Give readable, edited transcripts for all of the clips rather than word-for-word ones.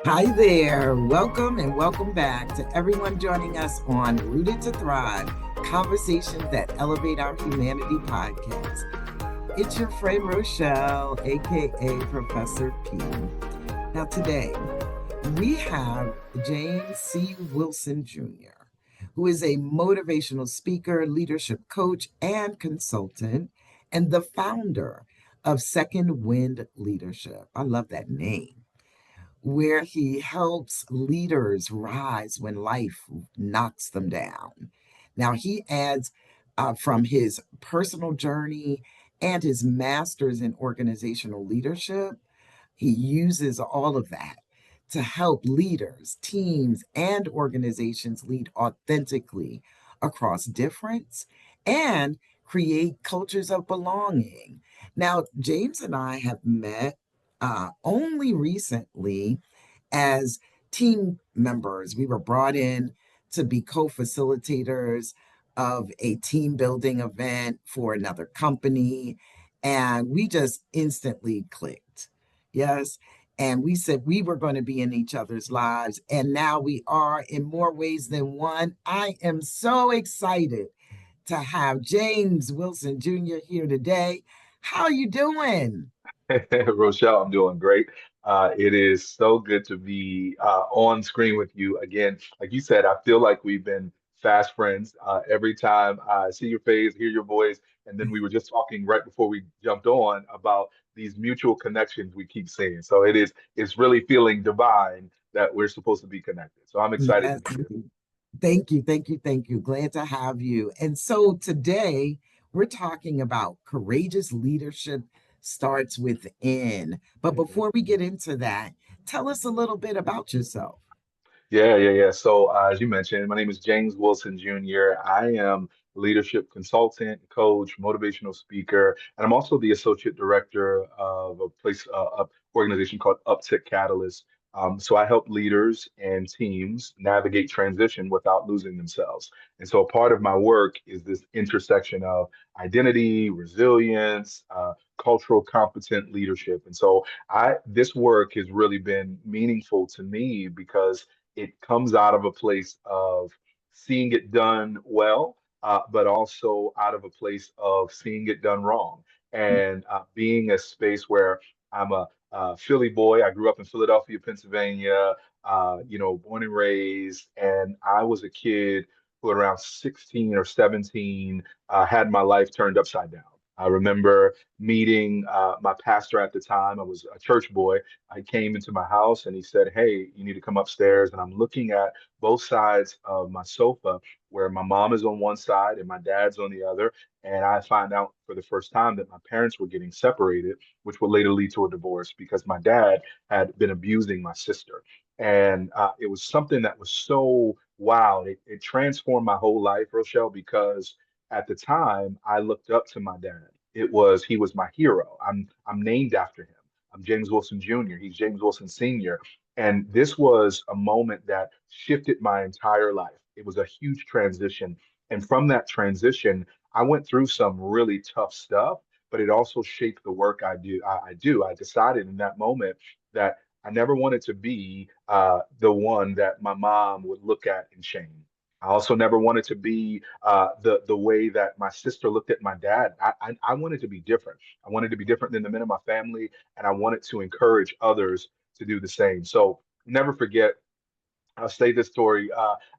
Hi there. Welcome and welcome back to everyone joining us on Rooted to Thrive Conversations that Elevate Our Humanity podcast. It's your friend Rochelle, aka Professor P. Now, today we have James C. Wilson Jr., who is a motivational speaker, leadership coach, and consultant, and the founder of Second Wind Leadership. I love that name, where he helps leaders rise when life knocks them down. Now, he adds from his personal journey and his master's in organizational leadership, he uses all of that to help leaders, teams, and organizations lead authentically across difference and create cultures of belonging. Now, James and I have met only recently as team members. We were brought in to be co facilitators of a team building event for another company, and we just instantly clicked. Yes. And we said we were going to be in each other's lives, and now we are in more ways than one. I am so excited to have James Wilson Jr. here today. How are you doing? Rochelle, I'm doing great. It is so good to be on screen with you again. Like you said, I feel like we've been fast friends. Every time I see your face, hear your voice, and then we were just talking right before we jumped on about these mutual connections we keep seeing. So it's really feeling divine that we're supposed to be connected. So I'm excited to Yes. be here. Thank you, thank you, thank you. Glad to have you. And so today we're talking about courageous leadership starts within. But Mhm. before we get into that, tell us a little bit about yourself. Yeah. So, as you mentioned, my name is James Wilson Jr. I am leadership consultant, coach, motivational speaker, and I'm also the associate director of a organization called Uptick Catalyst. So I help leaders and teams navigate transition without losing themselves. And so a part of my work is this intersection of identity, resilience, cultural competent leadership. And so I this work has really been meaningful to me because it comes out of a place of seeing it done well, but also out of a place of seeing it done wrong. And being a space where I'm a Philly boy. I grew up in Philadelphia, Pennsylvania, born and raised. And I was a kid who, at around 16 or 17, had my life turned upside down. I remember meeting my pastor at the time. I was a church boy. I came into my house and he said, "Hey, you need to come upstairs." And I'm looking at both sides of my sofa where my mom is on one side and my dad's on the other. And I find out for the first time that my parents were getting separated, which would later lead to a divorce because my dad had been abusing my sister. And it was something that was so wow. It transformed my whole life, Rochelle, because at the time I looked up to my dad. He was my hero. I'm named after him. I'm James Wilson Jr. He's James Wilson Sr. And this was a moment that shifted my entire life. It was a huge transition. And from that transition, I went through some really tough stuff, but it also shaped the work I do. I decided in that moment that I never wanted to be the one that my mom would look at in shame. I also never wanted to be the way that my sister looked at my dad. I wanted to be different. I wanted to be different than the men in my family, and I wanted to encourage others to do the same. So never forget. I'll say this story.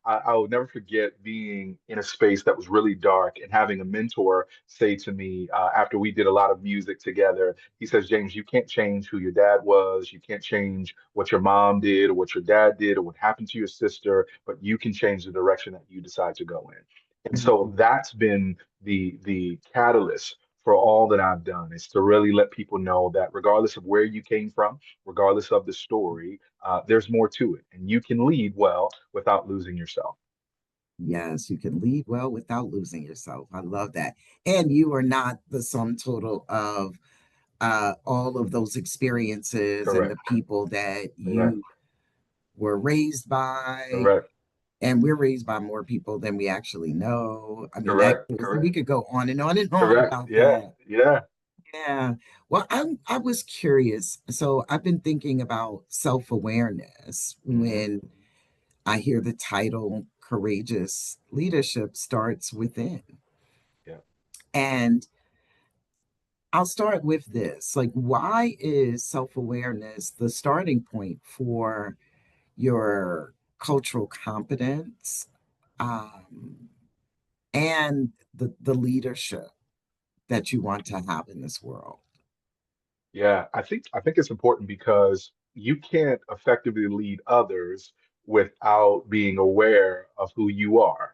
I will never forget being in a space that was really dark and having a mentor say to me after we did a lot of music together, he says, "James, you can't change who your dad was. You can't change what your mom did or what your dad did or what happened to your sister, but you can change the direction that you decide to go in." And so that's been the catalyst for all that I've done is to really let people know that regardless of where you came from, regardless of the story, there's more to it, and you can lead well without losing yourself. Yes, you can lead well without losing yourself. I love that. And you are not the sum total of all of those experiences and the Correct. people that Correct. you were raised by. Correct. And we're raised by more people than we actually know. I mean, Correct. we Correct. could go on and on and on Correct. about Yeah. that. Yeah. Yeah. Well, I was curious. So I've been thinking about self-awareness Hmm. when I hear the title Courageous Leadership Starts Within. Yeah. And I'll start with this. Like, why is self-awareness the starting point for your cultural competence, um, and the leadership that you want to have in this world? Yeah, I think it's important because you can't effectively lead others without being aware of who you are.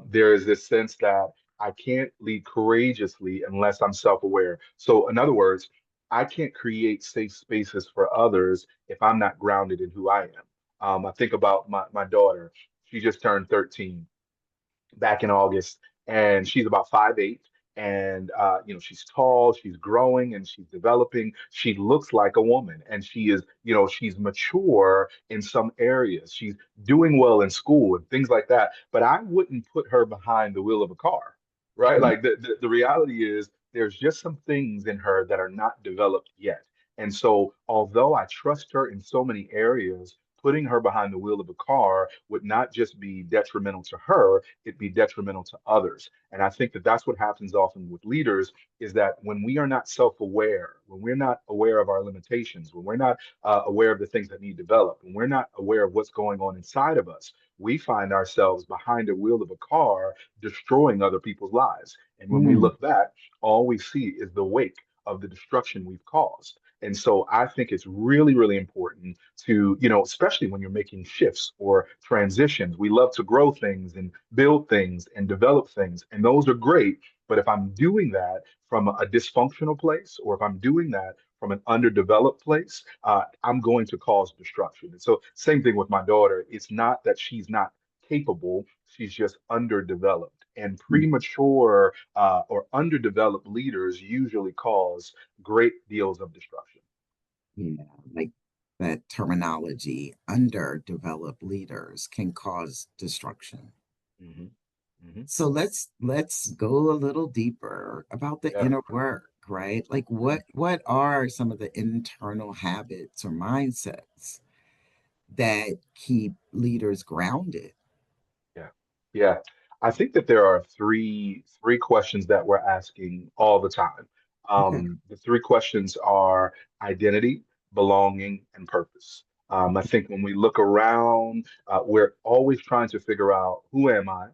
There is this sense that I can't lead courageously unless I'm self-aware. So, in other words, I can't create safe spaces for others if I'm not grounded in who I am. I think about my daughter. She just turned 13 back in August, and she's about 5'8", and she's tall, she's growing, and she's developing. She looks like a woman, and she is, she's mature in some areas. She's doing well in school and things like that. But I wouldn't put her behind the wheel of a car, right? Like the reality is there's just some things in her that are not developed yet. And so, although I trust her in so many areas, putting her behind the wheel of a car would not just be detrimental to her, it'd be detrimental to others. And I think that that's what happens often with leaders is that when we are not self-aware, when we're not aware of our limitations, when we're not aware of the things that need developed, when we're not aware of what's going on inside of us, we find ourselves behind the wheel of a car destroying other people's lives. And when we Mm, look back, all we see is the wake of the destruction we've caused. And so I think it's really, really important to, especially when you're making shifts or transitions. We love to grow things and build things and develop things, and those are great. But if I'm doing that from a dysfunctional place, or if I'm doing that from an underdeveloped place, I'm going to cause destruction. And so, same thing with my daughter. It's not that she's not capable, she's just underdeveloped. And mm, premature or underdeveloped leaders usually cause great deals of destruction. yeah, like that terminology, underdeveloped leaders can cause destruction. Hmm. Hmm. So let's go a little deeper about the Yeah. inner work, right? Like what are some of the internal habits or mindsets that keep leaders grounded? Yeah. Yeah. I think that there are three questions that we're asking all the time. Okay. The three questions are identity, belonging, and purpose. I think when we look around, we're always trying to figure out who am I,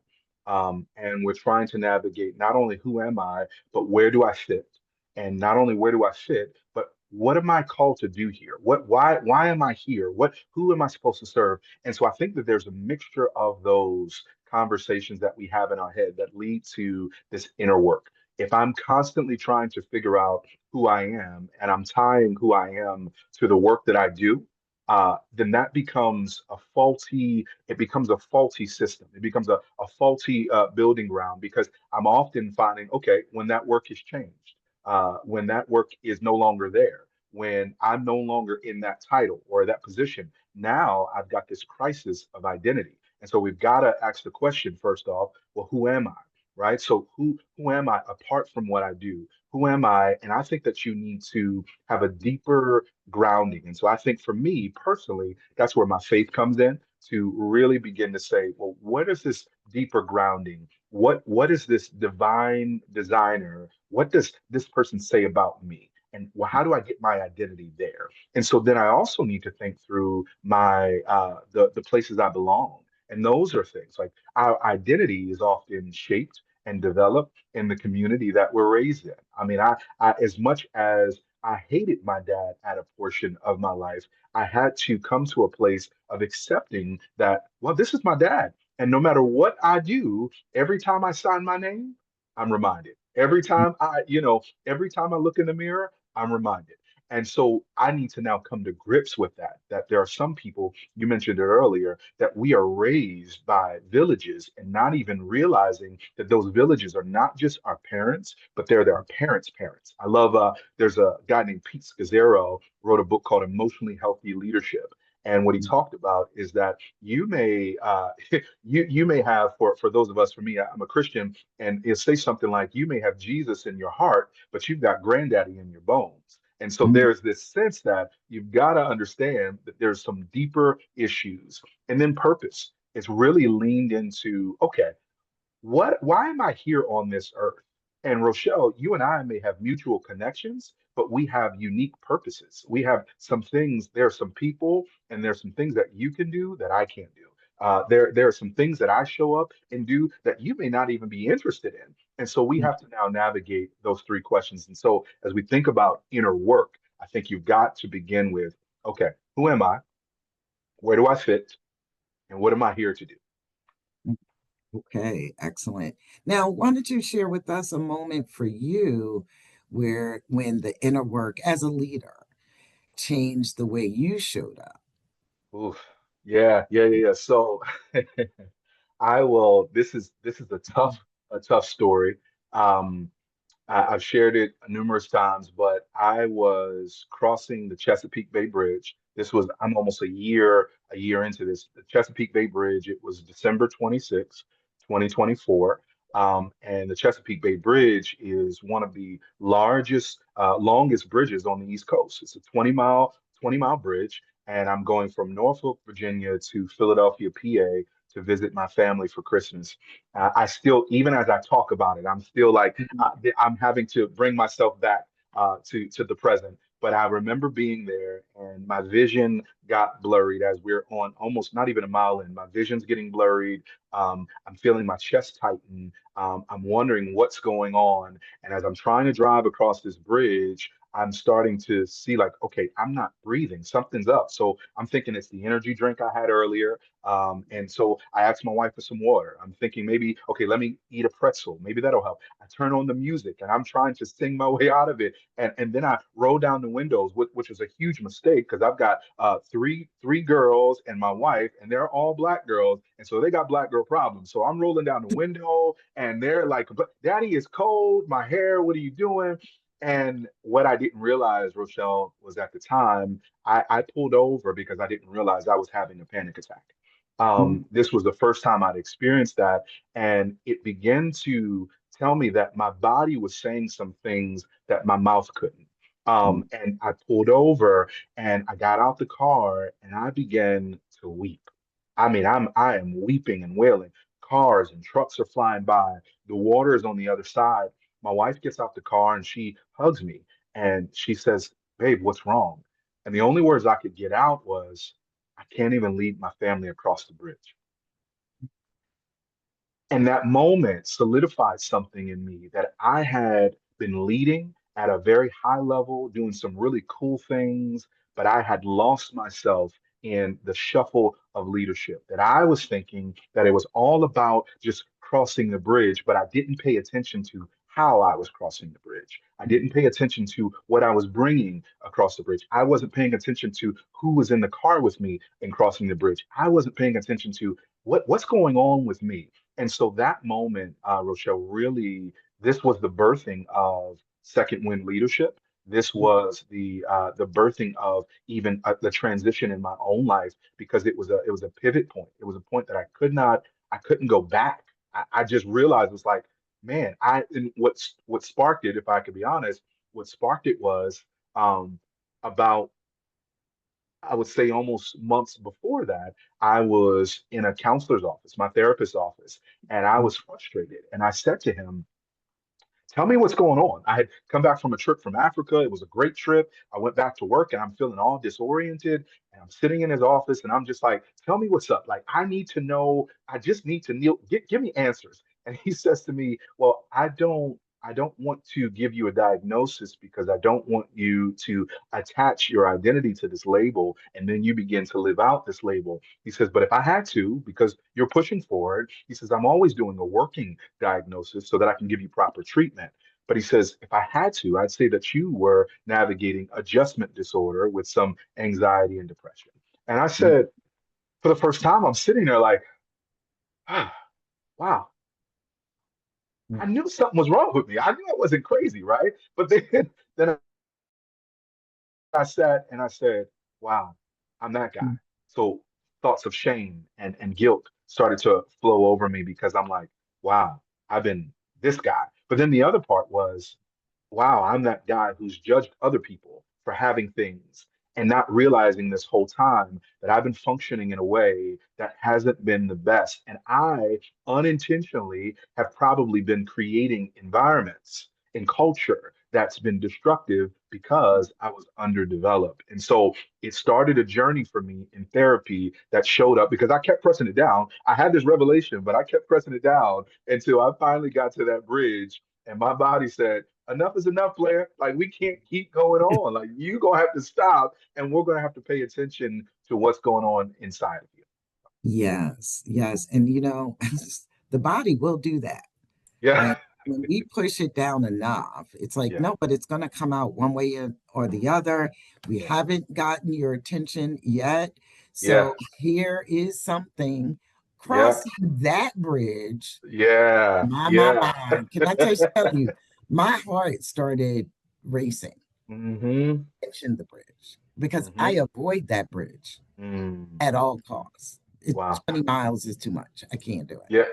and we're trying to navigate not only who am I, but where do I fit, and not only where do I fit, but what am I called to do here? Why am I here? Who am I supposed to serve? And so I think that there's a mixture of those conversations that we have in our head that lead to this inner work. If I'm constantly trying to figure out who I am and I'm tying who I am to the work that I do, then that becomes a faulty system. It becomes a faulty building ground because I'm often finding, okay, when that work is changed, when that work is no longer there, when I'm no longer in that title or that position, now I've got this crisis of identity. And so we've got to ask the question first off, well, who am I? Right? So who am I apart from what I do? Who am I? And I think that you need to have a deeper grounding. And so I think for me personally, that's where my faith comes in to really begin to say, well, what is this deeper grounding? What is this divine designer? What does this person say about me? And well, how do I get my identity there? And so then I also need to think through my the places I belong. And those are things like our identity is often shaped and developed in the community that we're raised in. I mean, I as much as I hated my dad at a portion of my life, I had to come to a place of accepting that, well, this is my dad. And no matter what I do, every time I sign my name, I'm reminded. Every time I look in the mirror, I'm reminded. And so I need to now come to grips with that there are some people, you mentioned it earlier, that we are raised by villages and not even realizing that those villages are not just our parents, but they're our parents' parents. I love, there's a guy named Pete Scazzaro wrote a book called Emotionally Healthy Leadership. And what he talked about is that you may you may have, for those of us, for me, I'm a Christian, and it'll say something like you may have Jesus in your heart, but you've got granddaddy in your bones. And so Mm, there's this sense that you've got to understand that there's some deeper issues. And then purpose. It's really leaned into, okay, why am I here on this earth? And Rochelle, you and I may have mutual connections, but we have unique purposes. We have some things, there are some people and there's some things that you can do that I can't do. There are some things that I show up and do that you may not even be interested in. And so we have to now navigate those three questions. And so as we think about inner work, I think you've got to begin with, okay, who am I? Where do I fit? And what am I here to do? mm. Okay, excellent. Now, why don't you share with us a moment for you where when the inner work as a leader changed the way you showed up? Oof. Yeah. So I will. This is a tough story. Um, I've shared it numerous times, but I was crossing the Chesapeake Bay Bridge. I'm almost a year into this. The Chesapeake Bay Bridge, it was December 26, 2024. And the Chesapeake Bay Bridge is one of the longest bridges on the East Coast. It's a 20-mile bridge. And I'm going from Norfolk, Virginia to Philadelphia, PA to visit my family for Christmas. I still, even as I talk about it, I'm still like, I'm having to bring myself back to the present. But I remember being there, and my vision got blurried as we're on almost not even a mile in. My vision's getting blurried. I'm feeling my chest tighten. I'm wondering what's going on. And as I'm trying to drive across this bridge, I'm starting to see like, okay, I'm not breathing. Something's up. So I'm thinking it's the energy drink I had earlier. And so I asked my wife for some water. I'm thinking maybe, okay, let me eat a pretzel. Maybe that'll help. I turn on the music and I'm trying to sing my way out of it. And then I roll down the windows, which was a huge mistake because I've got three girls and my wife, and they're all black girls. And so they got black girl problems. So I'm rolling down the window and they're like, but Daddy, it's cold. My hair, what are you doing? And what I didn't realize, Rochelle, was at the time I pulled over because I didn't realize I was having a panic attack. Mm, This was the first time I'd experienced that, and it began to tell me that my body was saying some things that my mouth couldn't. mm, And I pulled over and I got out the car and I began to weep. I mean, I am weeping and wailing. Cars and trucks are flying by. The water is on the other side. My wife gets out the car and she hugs me and she says, "Babe, what's wrong?" And the only words I could get out was, "I can't even lead my family across the bridge." And that moment solidified something in me that I had been leading at a very high level, doing some really cool things, but I had lost myself in the shuffle of leadership. That I was thinking that it was all about just crossing the bridge, but I didn't pay attention to how I was crossing the bridge. I mm, didn't pay attention to what I was bringing across the bridge. I wasn't paying attention to who was in the car with me in crossing the bridge. I wasn't paying attention to what's going on with me. And so that moment, Rochelle, really, this was the birthing of second wind leadership. This mm, was the birthing of even the transition in my own life because it was a pivot point. It was a point that I couldn't go back. I just realized it was like, man, and what sparked it, if I could be honest, what sparked it was about, I would say, almost months before that, I was in a counselor's office, my therapist's office, and I mm, was frustrated. And I said to him, "Tell me what's going on." I had come back from a trip from Africa. It was a great trip. I went back to work and I'm feeling all disoriented. And I'm sitting in his office and I'm just like, "Tell me what's up. Like, I need to know. I just need to kneel. Give me answers." And he says to me, "Well, I don't want to give you a diagnosis because I don't want you to attach your identity to this label and then you begin to live out this label." He says, "But if I had to, because you're pushing forward," he says, "I'm always doing a working diagnosis so that I can give you proper treatment." But he says, "If I had to, I'd say that you were navigating adjustment disorder with some anxiety and depression." And I mm, said, for the first time, I'm sitting there like, ah, wow, mm, I knew something was wrong with me. I knew I wasn't crazy, right? But then I sat and I said, wow, I'm that guy. So thoughts of shame and guilt started to flow over me because I'm like, wow, I've been this guy. But then the other part was, wow, I'm that guy who's judged other people for having things and not realizing this whole time that I've been functioning in a way that hasn't been the best. And I unintentionally have probably been creating environments and culture that's been destructive because I was underdeveloped. And so it started a journey for me in therapy that showed up because I kept pressing it down. I had this revelation, but I kept pressing it down until I finally got to that bridge and my body said, enough is enough, player. Like we can't keep going on. Like you gonna have to stop, and we're gonna have to pay attention to what's going on inside of you. Yes, yes. And the body will do that. Yeah, When we push it down enough, it's like, yeah, no, but it's going to come out one way or the other. We yeah, haven't gotten your attention yet. yeah, So here is something yeah, crossing that bridge. yeah, yeah. My. Can I tell you, my heart started racing, Mm-hmm. mention the bridge, because I Mm-hmm. avoid that bridge Mm. at all costs. Wow. 20 miles is too much. I can't do it. Yeah,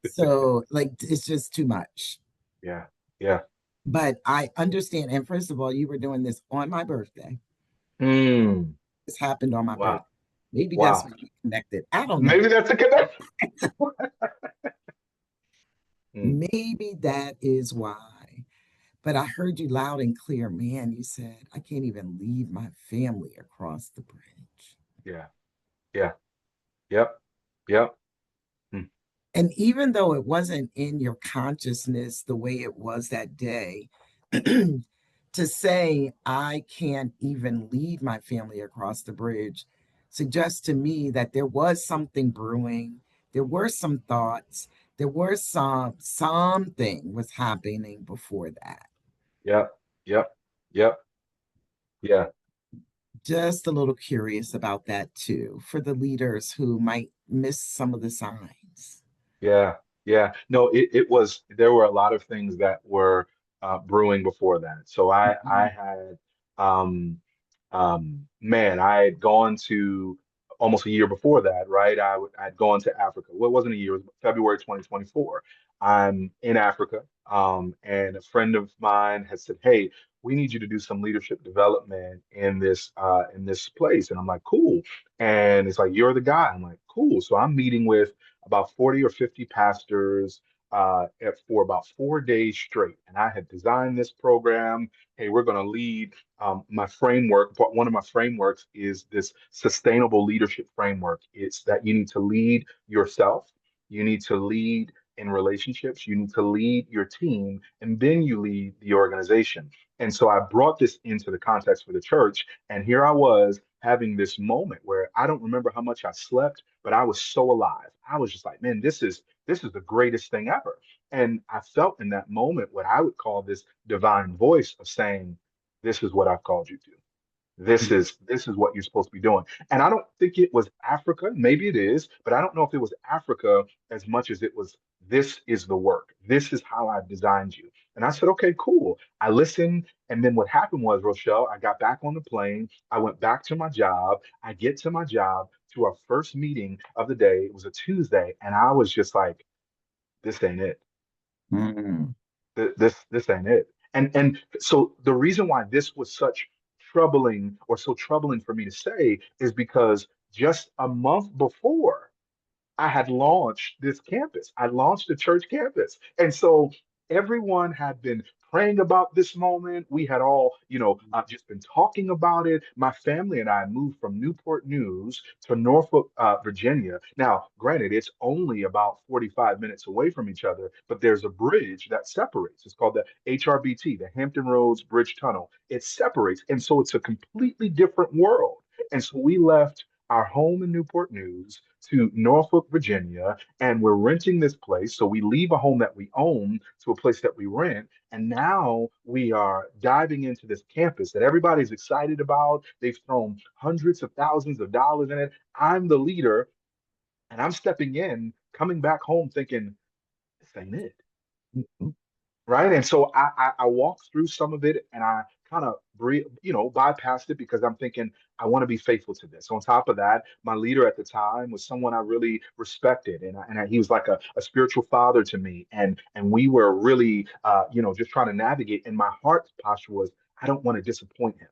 So, like, it's just too much. yeah, yeah. But I understand. And first of all, you were doing this on my birthday. Mm. This happened on my birthday. Wow. Maybe that's Wow. when we connected. I don't know. Maybe that's a connection. Mm. Maybe that is why. But I heard you loud and clear, man. You said, I can't even leave my family across the bridge. Yeah, yeah, yep, yep. Mm. And even though it wasn't in your consciousness the way it was that day, to say, I can't even lead my family across the bridge suggests to me that there was something brewing. There were some thoughts. There were something was happening before that. Yep, yep, yep. Yeah. Just a little curious about that too, for the leaders who might miss some of the signs. Yeah, yeah. No, it was there were a lot of things that were brewing before that. So I Mhm. had man, I had gone to almost a year before that, right? I'd gone to Africa. Well, it wasn't a year, it was February 2024. I'm in Africa, and a friend of mine had said, "Hey, we need you to do some leadership development in this place." And I'm like, "Cool." And it's like, "You're the guy." I'm like, "Cool." So I'm meeting with about 40 or 50 pastors for about 4 days straight. And I had designed this program. Hey, we're going to lead my framework. But one of my frameworks is this sustainable leadership framework. It's that you need to lead yourself, you need to lead in relationships, you need to lead your team, and then you lead the organization. And so I brought this into the context for the church. And here I was having this moment where I don't remember how much I slept, but I was so alive. I was just like, man, this is the greatest thing ever. And I felt in that moment what I would call this divine voice of saying, this is what I've called you to. This is what you're supposed to be doing. And I don't think it was Africa. Maybe it is, but I don't know if it was Africa as much as it was this is the work. This is how I've designed you. And I said, okay, cool. I listened. And then what happened was, Rochelle, I got back on the plane. I went back to my job. I get to my job to our first meeting of the day. It was a Tuesday. And I was just like, this ain't it. Mm. This ain't it. And so the reason why this was such troubling or so troubling for me to say is because just a month before I had launched this campus. I launched the church campus. And so everyone had been praying about this moment. We had all, just been talking about it. My family and I moved from Newport News to Norfolk, Virginia. Now, granted, it's only about 45 minutes away from each other, but there's a bridge that separates. It's called the HRBT, the Hampton Roads Bridge Tunnel. It separates. And so it's a completely different world. And so we left our home in Newport News to Norfolk, Virginia, and we're renting this place. So we leave a home that we own to a place that we rent. And now we are diving into this campus that everybody's excited about. They've thrown hundreds of thousands of dollars in it. I'm the leader, and I'm stepping in, coming back home thinking, this ain't it. Right. And so I walked through some of it and I kind of bypassed it because I'm thinking I want to be faithful to this. On top of that, my leader at the time was someone I really respected, he was like a spiritual father to me, and we were really just trying to navigate. And my heart posture was, I don't want to disappoint him.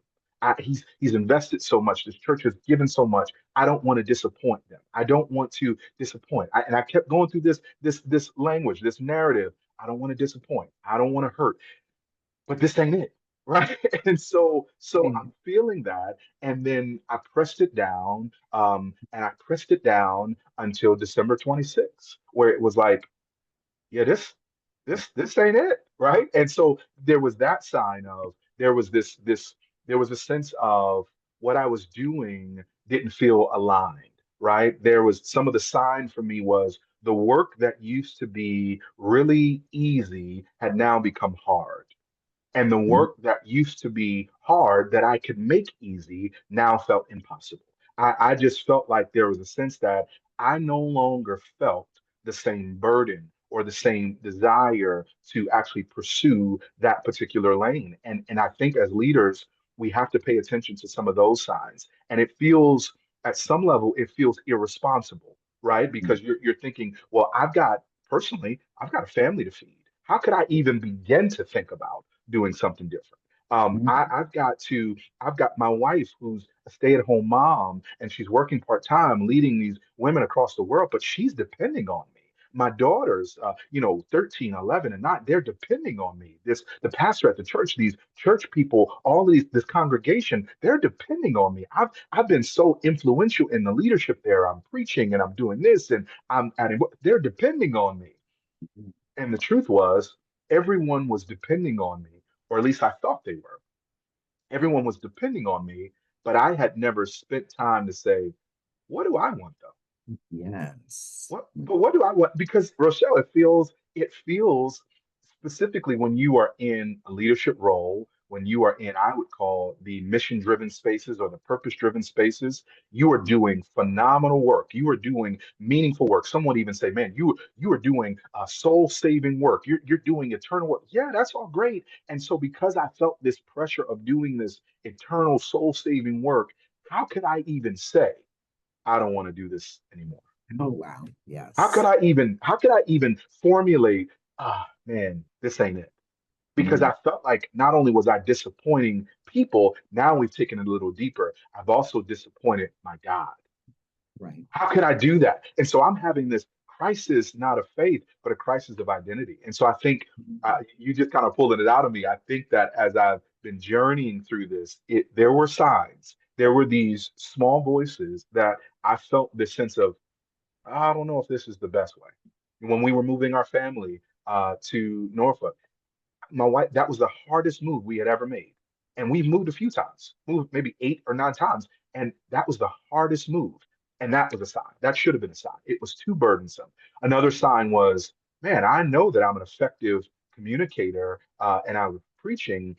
He's invested so much. This church has given so much. I don't want to disappoint them. I don't want to disappoint. And I kept going through this language, this narrative. I don't want to disappoint. I don't want to hurt. But this ain't it, right? And so Right. I'm feeling that, and then I pressed it down, and I pressed it down until December 26th, where it was like, yeah, this ain't it, right? And so there was that sign of there was a sense of what I was doing didn't feel aligned, right? There was some of the sign for me was the work that used to be really easy had now become hard. And the Mhm. work that used to be hard that I could make easy now felt impossible. I just felt like there was a sense that I no longer felt the same burden or the same desire to actually pursue that particular lane. And I think as leaders, we have to pay attention to some of those signs. And it feels, at some level, it feels irresponsible, right? Because you're thinking, well, personally, I've got a family to feed. How could I even begin to think about doing something different? Mhm. I've got my wife who's a stay-at-home mom and she's working part-time, leading these women across the world, but she's depending on me. My daughters, 13, 11, and 9, they're depending on me. The pastor at the church, these church people, this congregation, they're depending on me. I've been so influential in the leadership there. I'm preaching and I'm doing this and I'm adding, they're depending on me. And the truth was, everyone was depending on me, or at least I thought they were. Everyone was depending on me, but I had never spent time to say, what do I want though? Yes. What do I want? Because Rochelle, it feels specifically when you are in a leadership role, when you are in, I would call the mission-driven spaces or the purpose-driven spaces, you are doing phenomenal work. You are doing meaningful work. Someone even say, "Man, you are doing soul-saving work. You're doing eternal work." Yeah, that's all great. And so, because I felt this pressure of doing this eternal soul-saving work, how could I even say I don't want to do this anymore? Oh, wow. How could Yes. I even formulate, man, this ain't it? Because Mhm. I felt like not only was I disappointing people, now we've taken it a little deeper. I've also disappointed my God. Right. How can I do that? And so I'm having this crisis, not of faith, but a crisis of identity. And so I think Mhm. you just kind of pulling it out of me. I think that as I've been journeying through this, there were signs, there were these small voices that I felt this sense of, I don't know if this is the best way. When we were moving our family to Norfolk, my wife, that was the hardest move we had ever made. And we've moved a few times, moved maybe 8 or 9 times. And that was the hardest move. And that was a sign. That should have been a sign. It was too burdensome. Another sign was, man, I know that I'm an effective communicator and I was preaching,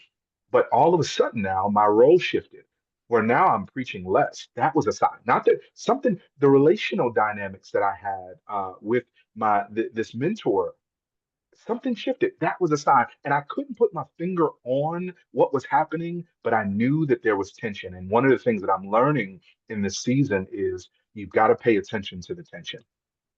but all of a sudden now my role shifted where now I'm preaching less. That was a sign. Not that something, the relational dynamics that I had with this mentor, something shifted. That was a sign. And I couldn't put my finger on what was happening, but I knew that there was tension. And one of the things that I'm learning in this season is you've got to pay attention to the tension,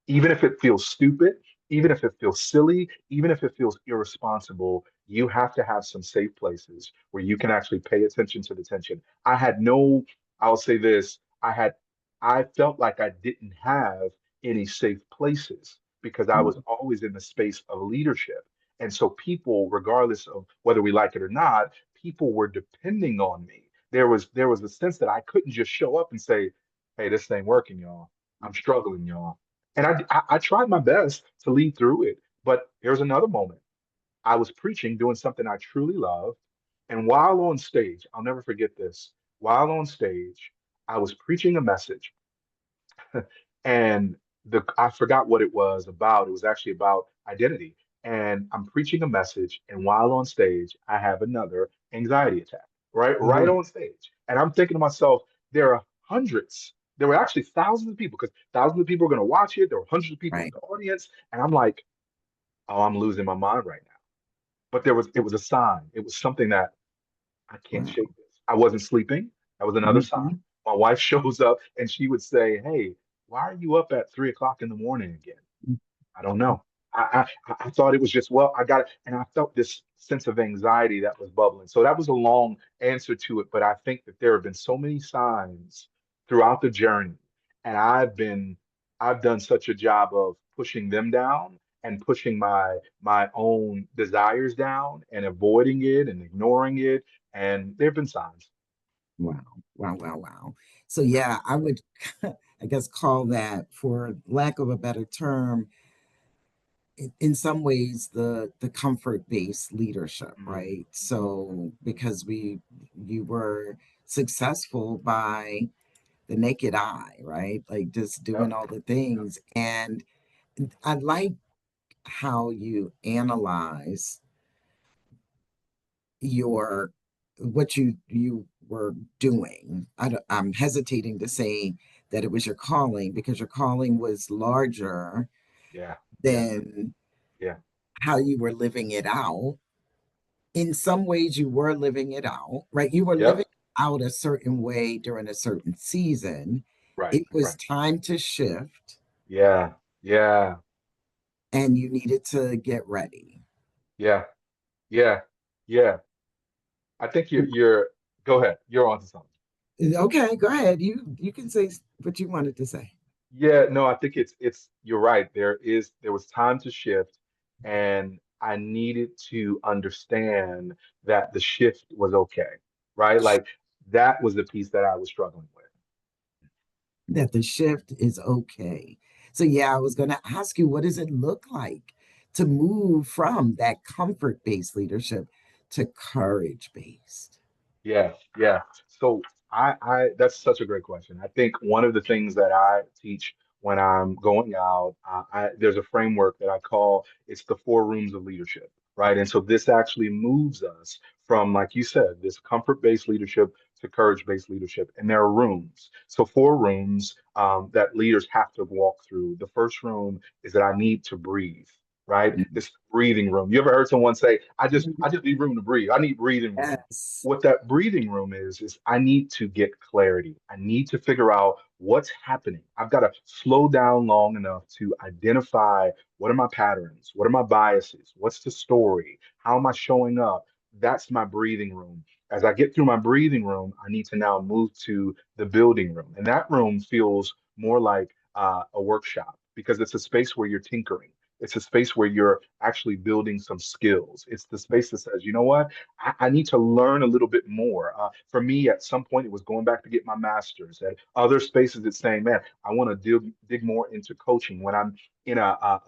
even if it feels stupid, even if it feels silly, even if it feels irresponsible, you have to have some safe places where you can actually pay attention to the tension. I had no, I'll say this, I felt like I didn't have any safe places because I was Mhm. always in the space of leadership. And so people, regardless of whether we like it or not, people were depending on me. There was a sense that I couldn't just show up and say, "Hey, this ain't working, y'all. I'm struggling, y'all." And I tried my best to lead through it. But here's another moment. I was preaching, doing something I truly love. And while on stage, I'll never forget this. While on stage, I was preaching a message and I forgot what it was about. It was actually about identity. And I'm preaching a message, and while on stage, I have another anxiety attack, right Oh, on stage. And I'm thinking to myself, there are hundreds, there were actually thousands of people, because thousands of people are going to watch it. There were hundreds of people in right. the audience, and I'm like, oh, I'm losing my mind right now. But it was a sign. It was something that I can't Wow. shake this. I wasn't sleeping. That was another sign. Hmm. My wife shows up and she would say, "Hey, why are you up at 3 o'clock in the morning again?" I don't know. I thought it was just, well, I got it. And I felt this sense of anxiety that was bubbling. So that was a long answer to it. But I think that there have been so many signs throughout the journey. And I've done such a job of pushing them down and pushing my own desires down and avoiding it and ignoring it. And there have been signs. Wow. Wow. Wow. Wow. So yeah, I would, I guess, call that, for lack of a better term, in some ways, the comfort-based leadership, Mm, right? So because you were successful by the naked eye, right? Like just doing yep. all the Yep. things. And I like how you analyze your what you were doing. I'm hesitating to say that it was your calling, because your calling was larger Yeah. Yeah. than Yeah. how you were living it out. In some ways, you were living it out, right? You were living Yep. out a certain way during a certain season. Right. It was Right. time to shift, Yeah. Yeah. and you needed to get ready. Yeah. Yeah. Yeah. I think you're go ahead. You're onto something. Okay, go ahead. You can say what you wanted to say. Yeah, no, I think it's you're right. There was time to shift and I needed to understand that the shift was okay. Right? Like that was the piece that I was struggling with. That the shift is okay. So yeah, I was going to ask you, what does it look like to move from that comfort-based leadership to courage-based? Yeah, yeah. So I that's such a great question. I think one of the things that I teach when I'm going out, there's a framework that I call it's the four rooms of leadership, right? And so this actually moves us from, like you said, this comfort-based leadership to courage-based leadership. And there are rooms. So four rooms that leaders have to walk through. The first room is that I need to breathe. Right? This breathing room. You ever heard someone say, I just need room to breathe. I need breathing room. Yes. What that breathing room is I need to get clarity. I need to figure out what's happening. I've got to slow down long enough to identify what are my patterns? What are my biases? What's the story? How am I showing up? That's my breathing room. As I get through my breathing room, I need to now move to the building room. And that room feels more like a workshop because it's a space where you're tinkering. It's a space where you're actually building some skills. It's the space that says, you know what? I need to learn a little bit more. For me, at some point, it was going back to get my master's. At other spaces, it's saying, man, I want to dig more into coaching. When I'm in a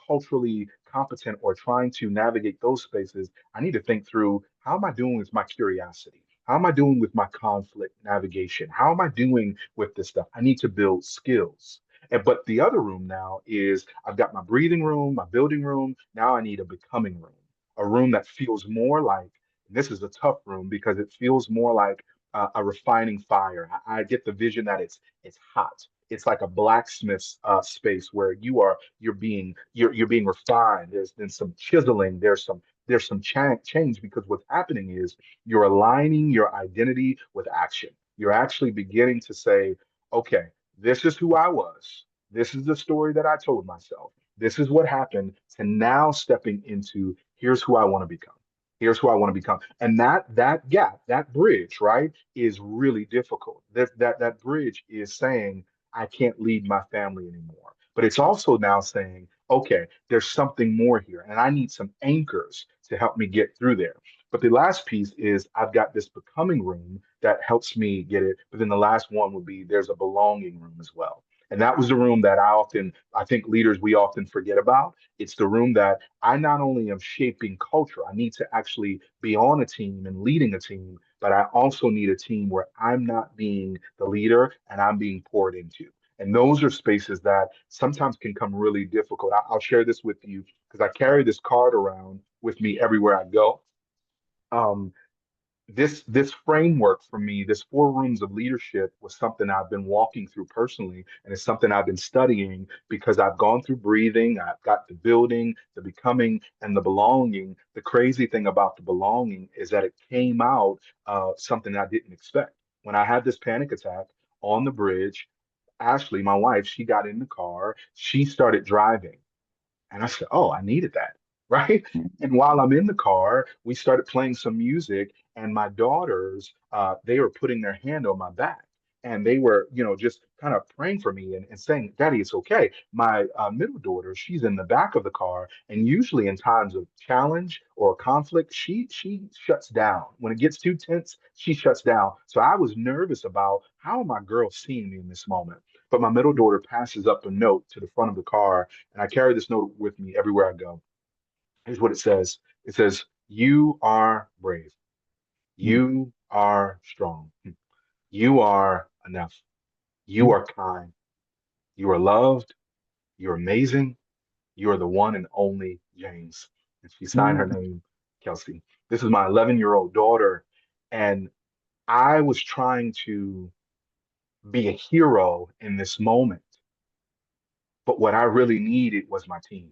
culturally competent or trying to navigate those spaces, I need to think through how am I doing with my curiosity? How am I doing with my conflict navigation? How am I doing with this stuff? I need to build skills. But the other room now is I've got my breathing room, my building room. Now I need a becoming room, a room that feels more like, and this is a tough room because it feels more like a refining fire. I get the vision that it's hot. It's like a blacksmith's space where you're being refined. There's been some chiseling. There's some change because what's happening is you're aligning your identity with action. You're actually beginning to say, okay, this is who I was. This is the story that I told myself. This is what happened to now stepping into here's who I want to become. Here's who I want to become. And that gap, that bridge, right, is really difficult. That bridge is saying, I can't lead my family anymore. But it's also now saying, okay, there's something more here, and I need some anchors to help me get through there. But the last piece is I've got this becoming room that helps me get it. But then the last one would be there's a belonging room as well. And that was the room that I think leaders, we often forget about. It's the room that I not only am shaping culture, I need to actually be on a team and leading a team, but I also need a team where I'm not being the leader and I'm being poured into. And those are spaces that sometimes can come really difficult. I'll share this with you because I carry this card around with me everywhere I go. Um, this framework for me, this four rooms of leadership was something I've been walking through personally, and it's something I've been studying because I've gone through breathing, I've got the building, the becoming, and the belonging. The crazy thing about the belonging is that it came out of something I didn't expect. When I had this panic attack on the bridge, Ashley, my wife, she got in the car, she started driving. And I said, oh, I needed that. Right. And while I'm in the car, we started playing some music, and my daughters, they were putting their hand on my back. And they were, just kind of praying for me and saying, Daddy, it's okay. My middle daughter, she's in the back of the car. And usually in times of challenge or conflict, she shuts down. When it gets too tense, she shuts down. So I was nervous about how are my girls seeing me in this moment. But my middle daughter passes up a note to the front of the car, and I carry this note with me everywhere I go. Here's what it says. It says, "You are brave. You are strong. You are enough. You are kind. You are loved. You're amazing. You are the one and only James." And she signed her name, Kelsey. This is my 11-year-old daughter. And I was trying to be a hero in this moment. But what I really needed was my team.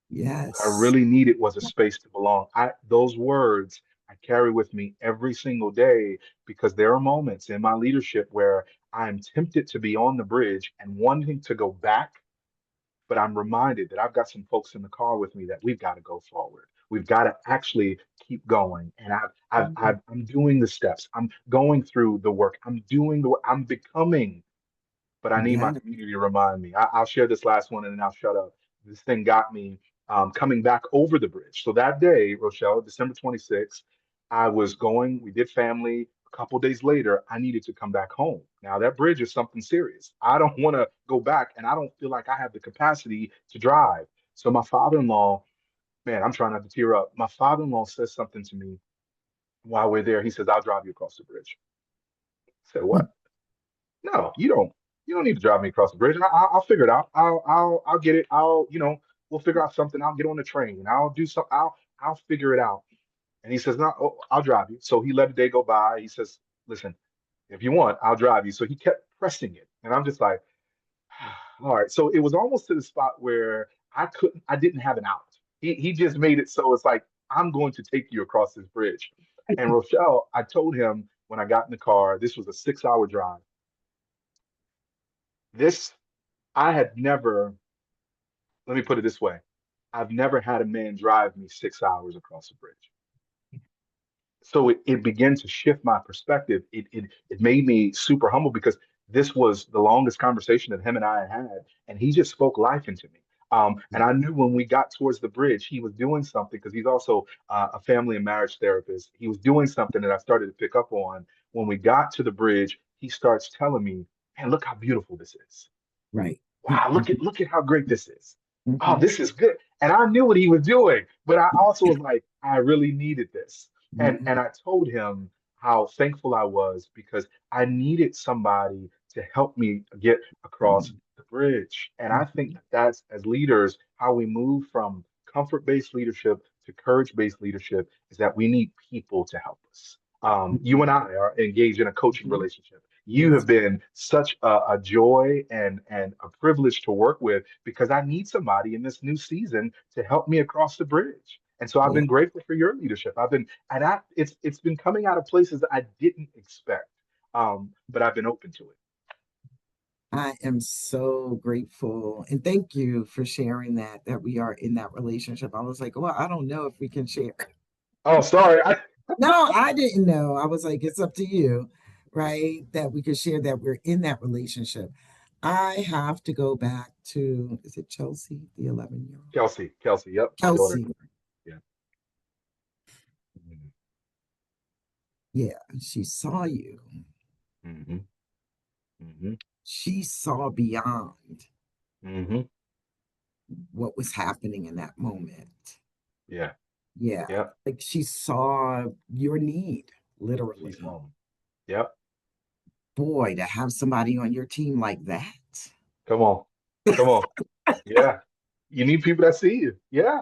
What I Yes. really needed was a space to belong. Those words I carry with me every single day because there are moments in my leadership where I'm tempted to be on the bridge and wanting to go back, but I'm reminded that I've got some folks in the car with me that we've got to go forward. We've got to actually keep going. And I'm doing the steps. I'm going through the work. I'm doing the work. I'm becoming, but I need my Yes. community to remind me. I'll share this last one and then I'll shut up. This thing got me coming back over the bridge. So that day, Rochelle, December 26th, I was going, we did family. A couple days later, I needed to come back home. Now, that bridge is something serious. I don't want to go back, and I don't feel like I have the capacity to drive. So, my father in law, man, I'm trying not to tear up. My father in law says something to me while we're there. He says, I'll drive you across the bridge. I said, what? No, you don't. You don't need to drive me across the bridge. I'll figure it out. I'll get it. We'll figure out something. I'll get on the train. I'll do something. I'll figure it out. And he says, no, oh, I'll drive you. So he let the day go by. He says, listen, if you want, I'll drive you. So he kept pressing it. And I'm just like, all right. So it was almost to the spot where I didn't have an out. He just made it so it's like, I'm going to take you across this bridge. And Rochelle, I told him when I got in the car, this was a 6 hour drive. This I had never, let me put it this way. I've never had a man drive me 6 hours across a bridge. So it began to shift my perspective. It made me super humble because this was the longest conversation that him and I had, and he just spoke life into me. And I knew when we got towards the bridge, he was doing something because he's also a family and marriage therapist. He was doing something that I started to pick up on. When we got to the bridge, he starts telling me, "Man, look how beautiful this is. Right. Wow, look at how great this is. Oh, Mhm. this is good." And I knew what he was doing, but I also was like, I really needed this. And Mhm. I told him how thankful I was because I needed somebody to help me get across the bridge. And I think Mhm. that that's as leaders how we move from comfort-based leadership to courage-based leadership is that we need people to help us. You Mhm. and I are engaged in a coaching Mhm. relationship. You have Yes. been such a joy and a privilege to work with because I need somebody in this new season to help me across the bridge. And so I've Yeah. been grateful for your leadership. It's been coming out of places that I didn't expect, but I've been open to it. I am so grateful and thank you for sharing that we are in that relationship. I was like, well, I don't know if we can share. Oh, sorry. No, I didn't know. I was like, it's up to you, right? That we could share that we're in that relationship. I have to go back to, is it Chelsea, the 11-year-old? Kelsey. Yep, my daughter. Kelsey. Yeah. hmm Yeah, she saw you. hmm hmm She saw beyond hmm what was happening in that moment. Yeah. Yeah, Yep. like she saw your need, She literally. saw me. Yep. Boy, to have somebody on your team like that. Come on. Come on. Yeah. You need people that see you. Yeah.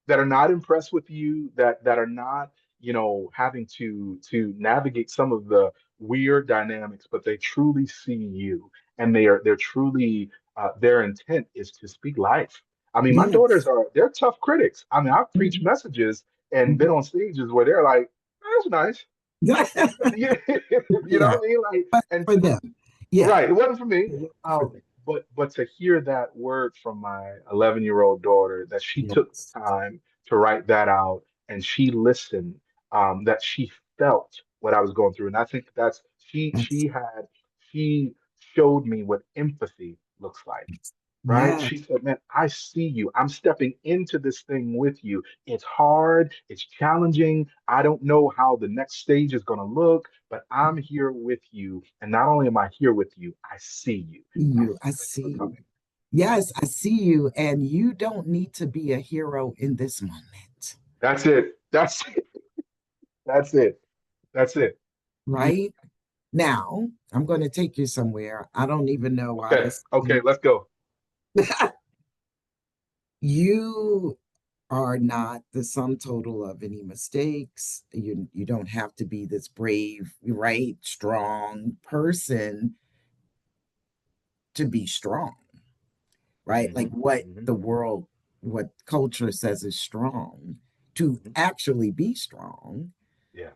That are not impressed with you, that are not. having to navigate some of the weird dynamics, but they truly see you, and they're truly their intent is to speak life. I mean, my daughters Yes. they're tough critics. I mean, I've preached Mhm. messages and been Mhm. on stages where they're like, "That's nice." Yeah, you know Yeah. what I mean? Like, But and for them. Yeah. right, it wasn't for me. For Um, them. but to hear that word from my 11-year-old daughter, that she took Yes. the time to write that out and she listened, that she felt what I was going through, and I think that's That's she showed me what empathy looks like, right? yeah. She said, "Man, I see you. I'm stepping into this thing with you. It's hard, it's challenging. I don't know how the next stage is going to look, but I'm here with you. And not only am I here with you, I see you. You. I Thanks for see you. coming." Yes, I see you. And you don't need to be a hero in this moment, That's it. That's it. That's it. That's it. Mm. right? Now, I'm going to take you somewhere. I don't even know why Okay. this Okay. Let's go. you are not the sum total of any mistakes. You don't have to be this brave, right, strong person to be strong, right? Like Hmm. what Hmm. the world, what culture says is strong, to Hmm. actually be strong. Yeah.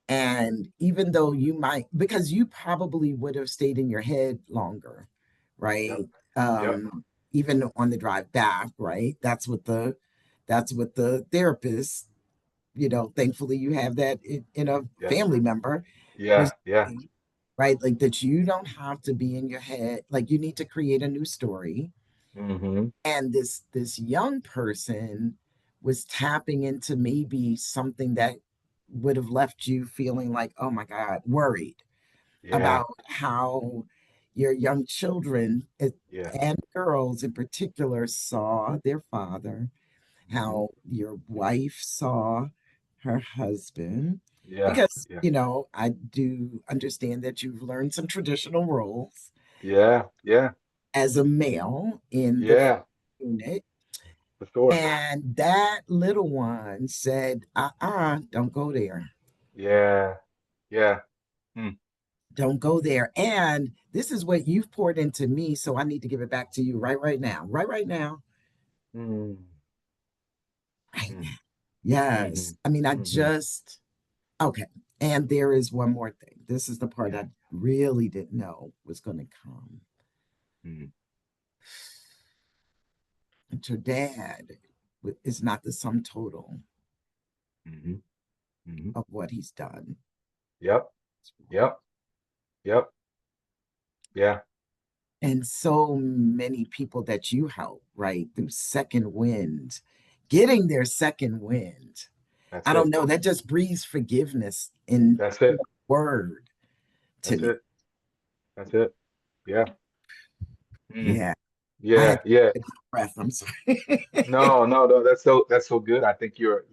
And even though you might, because you probably would have stayed in your head longer, Yep. right? Yep. Even on the drive back, right? That's what the therapist, thankfully you have that in a Yes. family member was Yeah. Yeah. saying, right? Like that you don't have to be in your head, like you need to create a new story. Hmm. And this young person was tapping into maybe something that would have left you feeling like, oh my God, worried Yeah. about how your young children Yeah. and girls in particular saw their father, Hmm. how your wife saw her husband. Yeah. Because, Yeah. I do understand that you've learned some traditional roles Yeah. Yeah. as a male in the Yeah. unit. For sure. And that little one said, don't go there. Yeah. Yeah. Mm. Don't go there. And this is what you've poured into me. So I need to give it back to you right now. Right now. Mm. Right Mm. now. Hmm. Yes. I mean, I Hmm. just, okay. And there is one more thing. This is the part Yeah. I really didn't know was going to come. Hmm. But your dad is not the sum total Hmm. Hmm. of what he's done. Yep. Yep. Yep. Yeah. And so many people that you help, right, through second wind, getting their second wind. That's I don't it. know, that just breathes forgiveness in That's it. word to That's me. it. That's it. Yeah. Mm. Yeah, I had Yeah. to Yeah. take a deep breath. I'm sorry. No, no, no. That's so good. I think you are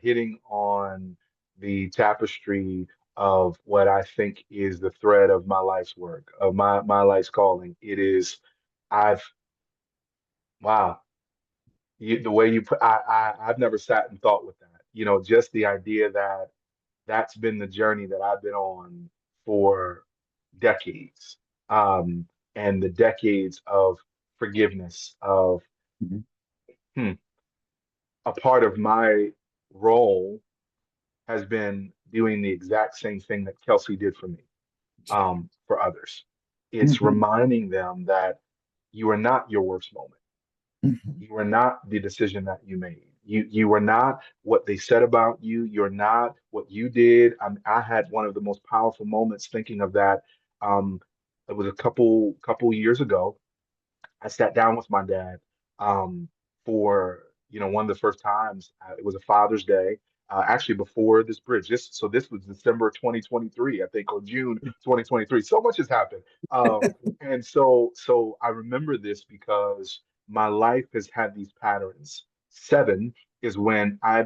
hitting on the tapestry of what I think is the thread of my life's work, of my life's calling. It is, I've wow, the way you put I've never sat and thought with that. Just the idea that that's been the journey that I've been on for decades. Um, and the decades of forgiveness, of Mhm. hmm, a part of my role has been doing the exact same thing that Kelsey did for me, for others. It's Mhm. reminding them that you are not your worst moment. Mhm. You are not the decision that you made. You are not what they said about you. You're not what you did. I had one of the most powerful moments thinking of that. Um, it was a couple years ago. I sat down with my dad um, for one of the first times. It was a Father's Day, actually before this bridge. This was December 2023, I think, or June 2023. So much has happened, and so I remember this because my life has had these patterns. Seven is when I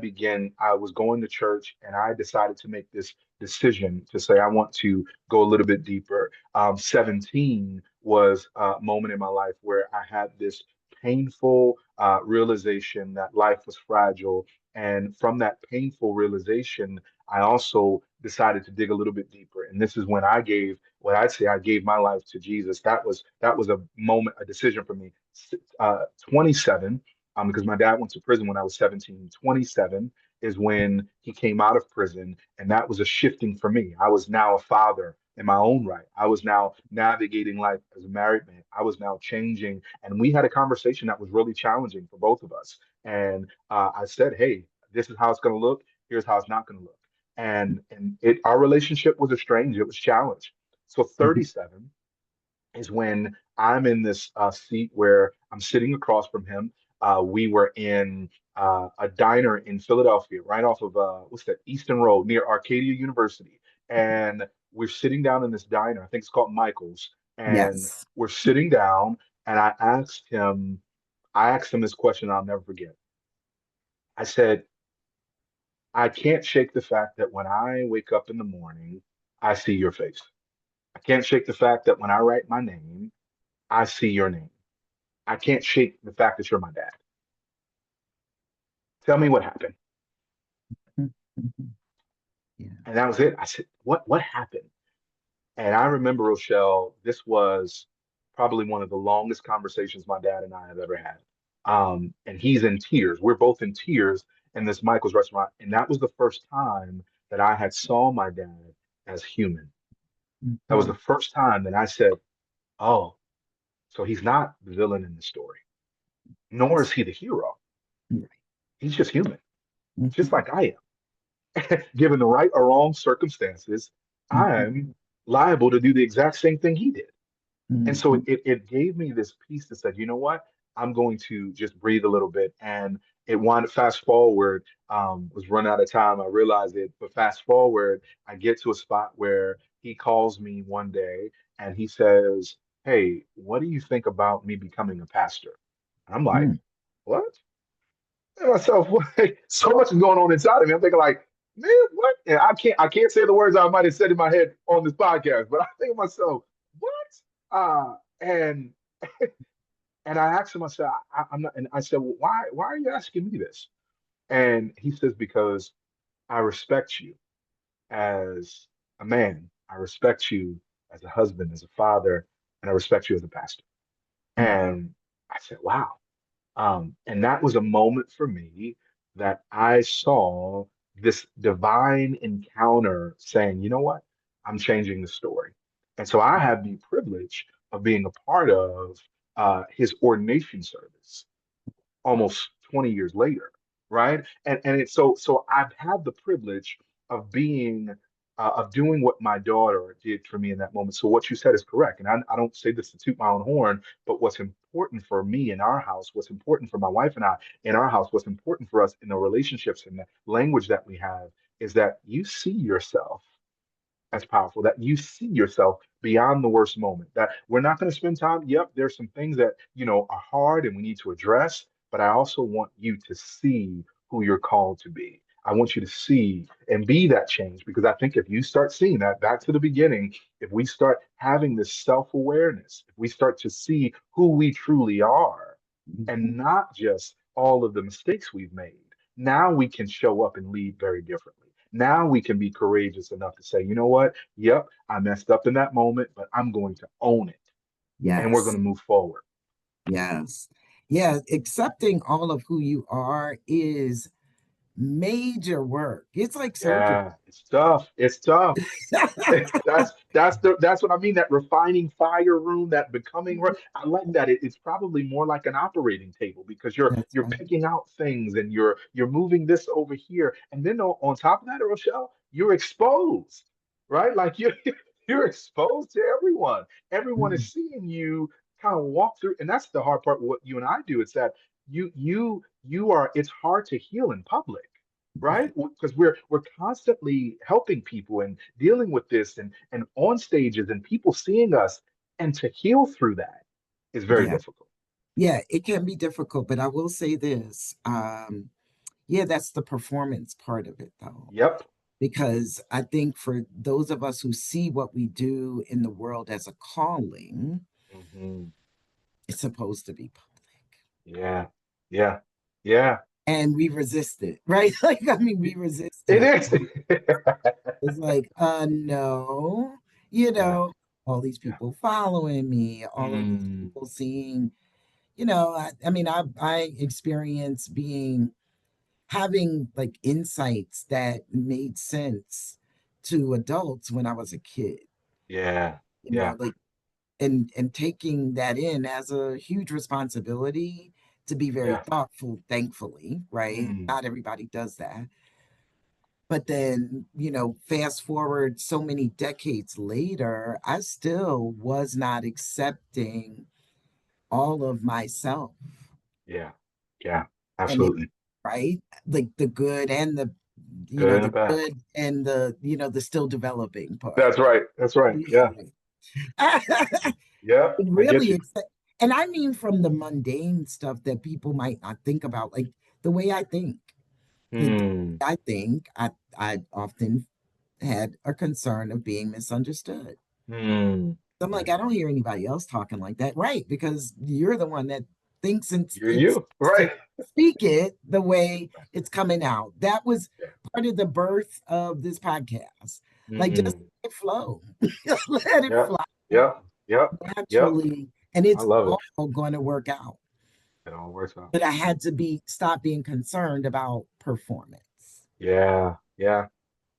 was going to church and I decided to make this decision to say I want to go a little bit deeper. 17 was a moment in my life where I had this painful realization that life was fragile. And from that painful realization, I also decided to dig a little bit deeper. And this is when I gave what I'd say I gave my life to Jesus. That was a moment, a decision for me. 27, because my dad went to prison when I was 17. 27 is when he came out of prison, and that was a shifting for me. I was now a father in my own right. I was now navigating life as a married man. I was now changing, and we had a conversation that was really challenging for both of us. And I said, "Hey, this is how it's going to look. Here's how it's not going to look." And it our relationship was estranged. It was challenged. So Mhm. 37 is when I'm in this seat where I'm sitting across from him. We were in a diner in Philadelphia, right off of what's that, Easton Road near Arcadia University. And we're sitting down in this diner. I think it's called Michael's. And Yes. we're sitting down, and I asked him this question I'll never forget. I said, I can't shake the fact that when I wake up in the morning, I see your face. I can't shake the fact that when I write my name, I see your name. I can't shake the fact that you're my dad. Tell me what happened. Mhm. Yeah. And that was it. I said, what happened? And I remember, Rochelle, this was probably one of the longest conversations my dad and I have ever had. And he's in tears. We're both in tears in this Michael's restaurant. And that was the first time that I had saw my dad as human. That was the Mhm. first time that I said, oh, so he's not the villain in the story, nor is he the hero. Right. He's just human, just Mhm. like I am. Given the right or wrong circumstances, Mhm. I'm liable to do the exact same thing he did. And so Mhm. it gave me this piece that said, you know what? I'm going to just breathe a little bit. And it wanted fast forward, was run out of time. I realized it, but fast forward, I get to a spot where he calls me one day and he says, hey, what do you think about me becoming a pastor? And I'm like, Mhm. what? And myself, what? So much is going on inside of me. I'm thinking like, man, what? And I can't say the words I might have said in my head on this podcast, but I think to myself, what? And I asked him, I said, I'm not, and I said, well, why are you asking me this? And he says, because I respect you as a man. I respect you as a husband, as a father, and I respect you as a pastor. Mhm. And I said, wow. And that was a moment for me that I saw this divine encounter saying, you know what? I'm changing the story. And so I had the privilege of being a part of his ordination service almost 20 years later, right? And it's so I've had the privilege of being of doing what my daughter did for me in that moment. So what you said is correct, and I don't say this to toot my own horn, but what's important for me in our house, what's important for my wife and I in our house, what's important for us in the relationships and the language that we have is that you see yourself as powerful, that you see yourself beyond the worst moment, that we're not going to spend time. Yep, there's some things that, are hard and we need to address, but I also want you to see who you're called to be. I want you to see and be that change because I think if you start seeing that back to the beginning, if we start having this self awareness, if we start to see who we truly are Mhm. and not just all of the mistakes we've made, now we can show up and lead very differently. Now we can be courageous enough to say, you know what? Yep, I messed up in that moment, but I'm going to own it and we're going Yes. to move forward. Yes. Yeah. Accepting all of who you are is major work. It's like surgery. Yeah, it's tough. It's tough. That's what I mean. That refining fire room, that becoming. I like that. It's probably more like an operating table because you're That's you're right. picking out things and you're moving this over here, and then on top of that, Rochelle, you're exposed, right? Like you're exposed to everyone. Everyone is Mhm. seeing you kind of walk through, and that's the hard part. What you and I do, it's that you are. It's hard to heal in public, right? Right. Because we're constantly helping people and dealing with this and on stages and people seeing us, and to heal through that is very Yeah. difficult. Yeah. It can be difficult, but I will say this. Yeah, that's the performance part of it, though. Yep. Because I think for those of us who see what we do in the world as a calling, Hmm. it's supposed to be public. Yeah. Yeah. Yeah. and we resist it, right? Like, I mean, we resist It it. is. It's like, no, Yeah. all these Yeah. people following me, all of these Mm, people seeing, I mean, I experience having like insights that made sense to adults when I was a kid, yeah. Yeah. like, and taking that in as a huge responsibility to be very Yeah. thoughtful, thankfully, right? Mm, Not everybody does that. But then, fast forward so many decades later, I still was not accepting all of myself. yeah. Yeah. And it, Absolutely. right? Like the good and Good the and bad. good and the still developing part. That's right. That's right. Yeah. Yeah. I get Really you. accept, and I mean from the mundane stuff that people might not think about, like the way I think. Like Mm, I think I often had a concern of being misunderstood. mm, I'm like, I don't hear anybody else talking like that, right? Because you're the one that thinks you're and you. Right. speak it the way it's coming out. That was Yeah. part of the birth of this podcast. Like, just Mm, let it flow, let it yep. fly Yep. Yep. Yep. naturally, and I it's love it. all going to work out. It all works out. But I had to stop being concerned about performance. Yeah. Yeah.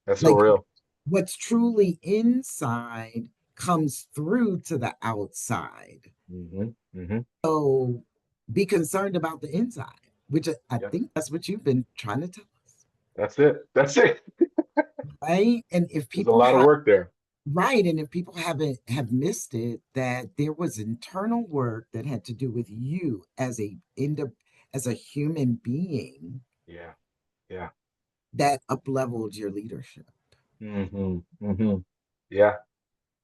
That's so Like, real. what's truly inside comes through to the outside. Hmm. Hmm. So be concerned about the inside, which I Yep. think that's what you've been trying to tell us, That's it. That's it. right? And if There's a people lot of have work there. right, and if people haven't have missed it, that there was internal work that had to do with you as as a human being Yeah. Yeah. that upleveled your leadership. Hmm. Hmm. Yeah.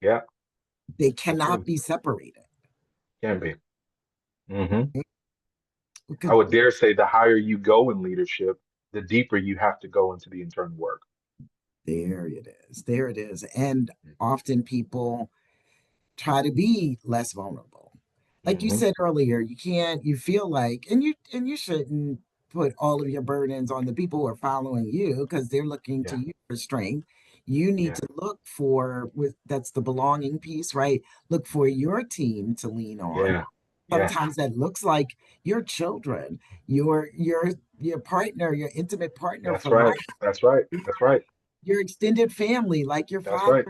Yeah. They That's cannot true. be separated. Can be. Hmm. Right? I Because would dare say the higher you go in leadership, the deeper you have to go into the internal work. there it is. There it is. And often people try to be less vulnerable. Like you Hmm. said earlier, you feel like, and you shouldn't put all of your burdens on the people who are following you because they're looking to Yeah. you for strength. You need Yeah. to look for with that's the belonging piece, right? Look for your team to lean on. Yeah. Yeah. Sometimes that looks like your children, your partner, your intimate partner That's for life, right. That's right. That's right. your extended family, like your That's father. right.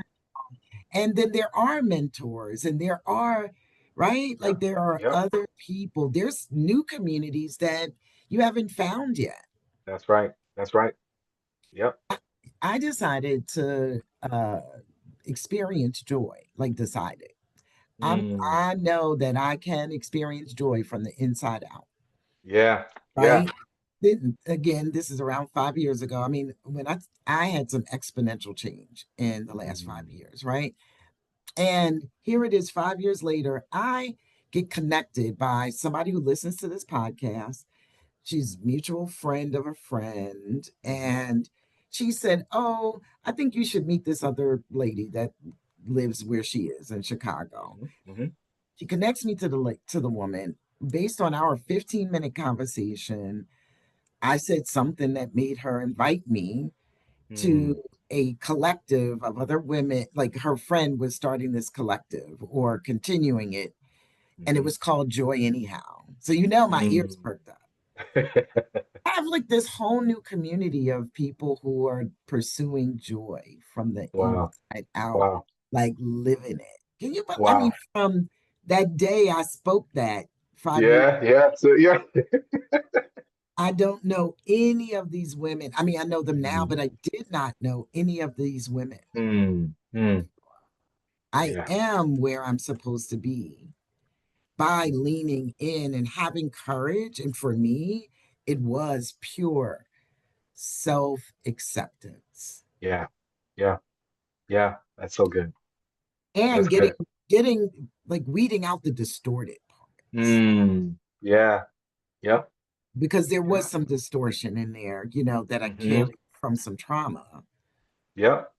And then there are mentors and there are, right? Like Yep. there are Yep. other people. There's new communities that you haven't found yet. That's right. That's right. Yep. I decided to experience joy, like decided. Mm. I know that I can experience joy from the inside out, Yeah. Yeah. right? Then, again, this is around 5 years ago. I mean, when I had some exponential change in the last five Mm. years, right? And here it is 5 years later. I get connected by somebody who listens to this podcast. She's a mutual friend of a friend. Hmm. And she said, oh, I think you should meet this other lady that lives where she is in Chicago. Hmm. Hmm. She connects me to the woman. Based on our 15-minute conversation, I said something that made her invite me to Mm. a collective of other women. Like her friend was starting this collective or continuing it, and it Hmm. was called Joy Anyhow. So my ears Mm. perked up. I have like this whole new community of people who are pursuing joy from the Wow. inside out, Wow. like living it. Can you? I mean, Wow. from that day I spoke that 5 years. Yeah. Yeah. So yeah. I don't know any of these women. I mean, I know them now, Mm. but I did not know any of these women. Mm. Mm. I Yeah. am where I'm supposed to be by leaning in and having courage. And for me, it was pure self acceptance Yeah. Yeah. Yeah. That's so good. That's and good. getting like weeding out the distorted parts Mm. Yeah. Yep. because there was Yeah. some distortion in there, that I Hmm. carried from some trauma. Yep.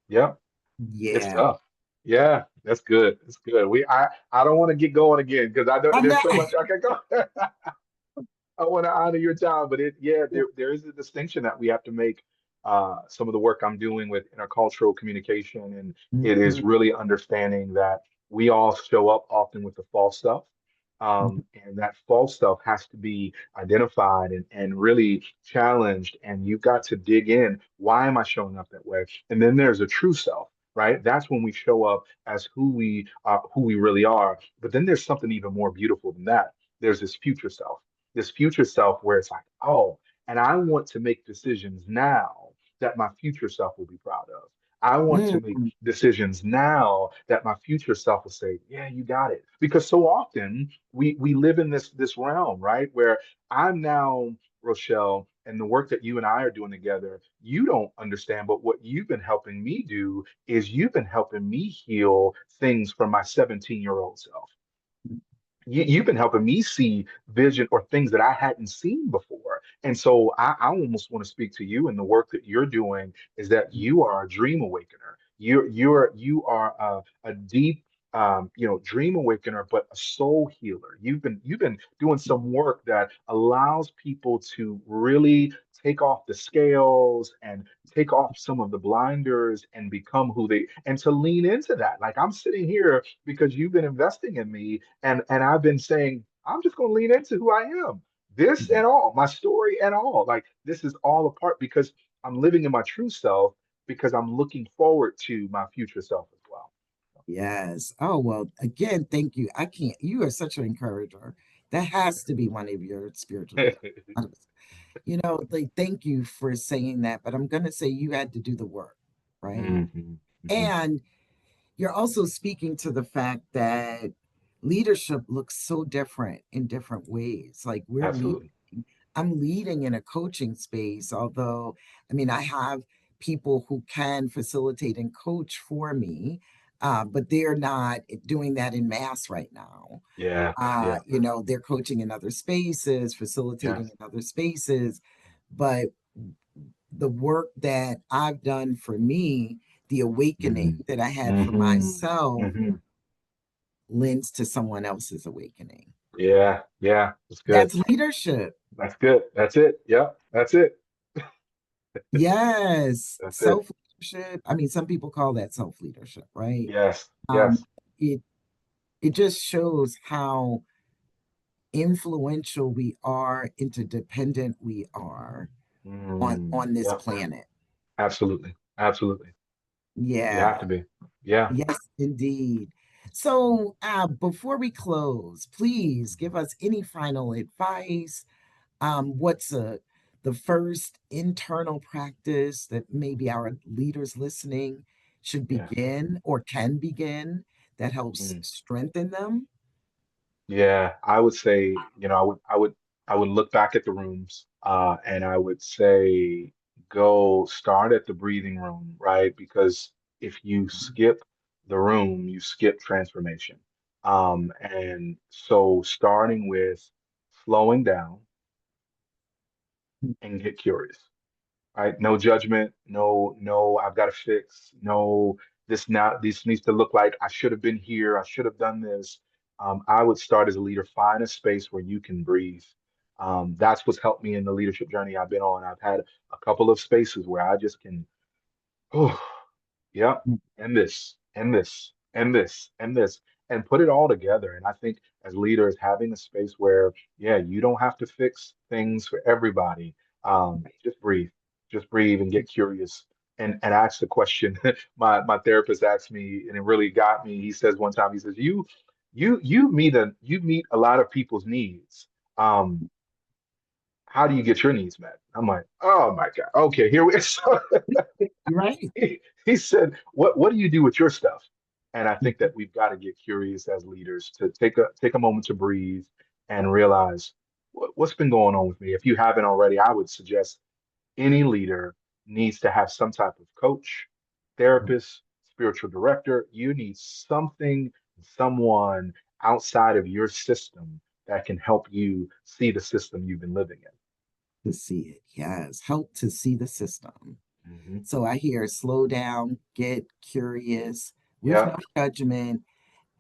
Yep. It's Yeah. tough. Yeah. That's good. It's good. I don't want to get going again because I know I'm there's not, so much I can go. I want to honor your time, but there is a distinction that we have to make. Some of the work I'm doing with intercultural communication, and it is Mhm, really understanding that we all show up often with the false stuff. mhm, And that false stuff has to be identified and really challenged. And you've got to dig in. Why am I showing up that way? And then there's a true self, right? That's when we show up as who we really are. But then there's something even more beautiful than that. There's this future self where it's like, oh, and I want to make decisions now that my future self will be proud of. I want to make mhm. decisions now that my future self will say, "Yeah, you got it." Because so often we live in this realm, right, where I'm now Rochelle, and the work that you and I are doing together, you don't understand, but what you've been helping me do is you've been helping me heal things from my 17-year-old self. You've been helping me see vision or things that I hadn't seen before. And so I almost want to speak to you, and the work that you're doing is that you are a dream awakener. You are a deep dream awakener, but a soul healer. You've been doing some work that allows people to really take off the scales and take off some of the blinders and become who they and to lean into that. Like I'm sitting here because you've been investing in me and I've been saying, I'm just going to lean into who I am. This Yeah. and all, my story and all. Like this is all a part because I'm living in my true self because I'm looking forward to my future self as well. Yes. Oh, well, again, thank you. I can't, you are such an encourager. That has to be one of your spiritual gifts. Like, thank you for saying that, but I'm going to say you had to do the work, right? Hmm. Hmm. And you're also speaking to the fact that leadership looks so different in different ways. Like, we're leading, Absolutely. I'm leading in a coaching space, although, I mean, I have people who can facilitate and coach for me, but they're not doing that in mass right now. Yeah. Yeah. They're coaching in other spaces, facilitating Yes. in other spaces, but the work that I've done for me, the awakening Hmm. that I had for Hmm. myself, Hmm. lends to someone else's awakening. Yeah. Yeah. That's good. That's leadership. That's good. That's it. Yeah. That's it. Yes, That's it. self leadership. I mean, some people call that self leadership, right? Yes. Um, Yes. it it just shows how influential we are, interdependent we are on this Yep. planet. Absolutely. Absolutely. You Yeah, have to be. Yeah. yes, indeed. So, before we close, please give us any final advice. What's the first internal practice that maybe our leaders listening should Yeah. begin or can begin that helps Mm. strengthen them? Yeah. I would say, I would look back at the rooms, and I would say go start at the breathing room, right? Because if you skip the room, you skip transformation. And so starting with slowing down and get curious. Right? No judgment, no, I've got to fix, no, this needs to look like I should have been here, I should have done this. I would start as a leader, find a space where you can breathe. That's what's helped me in the leadership journey I've been on. I've had a couple of spaces where I just can, oh, yeah, and this, and this, and this, and this, and put it all together. And I think as leaders, having a space where, yeah, you don't have to fix things for everybody. Just breathe and get curious and ask the question. My therapist asked me, and it really got me. He says one time, he says, you meet a lot of people's needs. Um, how do you get your needs met? I'm like, oh my God. Okay, here we so Right. he said, what do you do with your stuff? And I think that we've got to get curious as leaders to take a moment to breathe and realize what's been going on with me. If you haven't already, I would suggest any leader needs to have some type of coach, therapist, spiritual director. You need something, someone outside of your system that can help you see the system you've been living To see it, yes. Help to see the system. in. Hmm. So I hear slow down, get curious with Yeah, no judgment,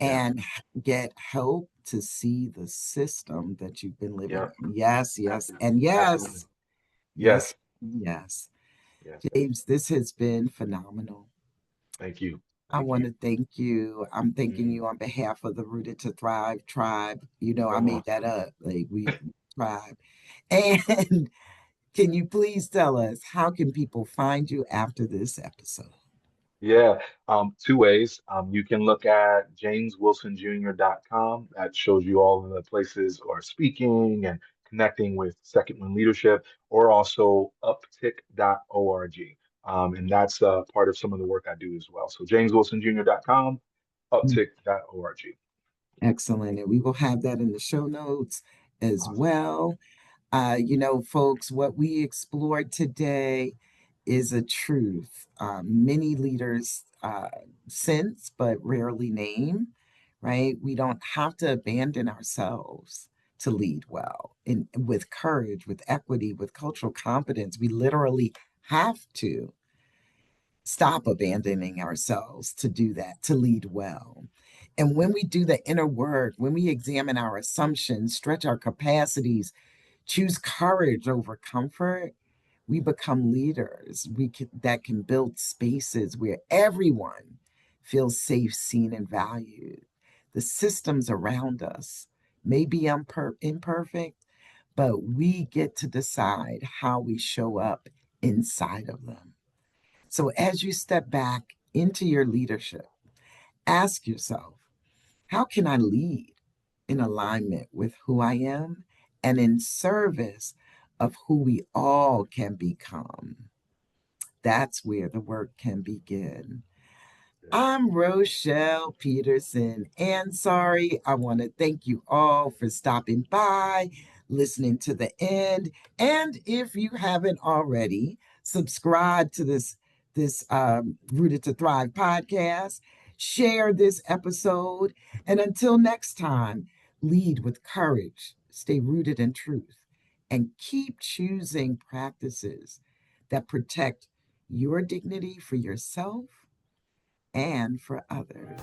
yeah. and get help to see the system that you've been living Yep. in. Yes, yes, Absolutely. and Absolutely. yes, yes, Yes. yes. Yes. James, this has been phenomenal. Thank you. I Thank want you. to thank you. I'm thanking Mm, you on behalf of the Rooted to Thrive tribe. You know, I come made on. that up. Like we tribe. And can you please tell us how can people find you after this episode? Yeah, two ways. You can look at jameswilsonjr.com. That shows you all of the places or speaking and connecting with Second Wind Leadership, or also uptick.org. And that's part of some of the work I do as well. So jameswilsonjr.com, uptick.org. Excellent. And we will have that in the show notes as Awesome. well. Folks, what we explored today is a truth. Many leaders sense but rarely name, right? We don't have to abandon ourselves to lead well and with courage, with equity, with cultural competence. We literally have to stop abandoning ourselves to do that, to lead well. And when we do the inner work, when we examine our assumptions, stretch our capacities, choose courage over comfort, we become leaders that can build spaces where everyone feels safe, seen, and valued. The systems around us may be imperfect, but we get to decide how we show up inside of them. So as you step back into your leadership, ask yourself, how can I lead in alignment with who I am and in service of who we all can become? That's where the work can begin. I'm Rochelle Peterson-Ansari. I want to thank you all for stopping by, listening to the end. And if you haven't already, subscribe to this Rooted to Thrive podcast. Share this episode. And until next time, lead with courage, stay rooted in truth, and keep choosing practices that protect your dignity for yourself and for others.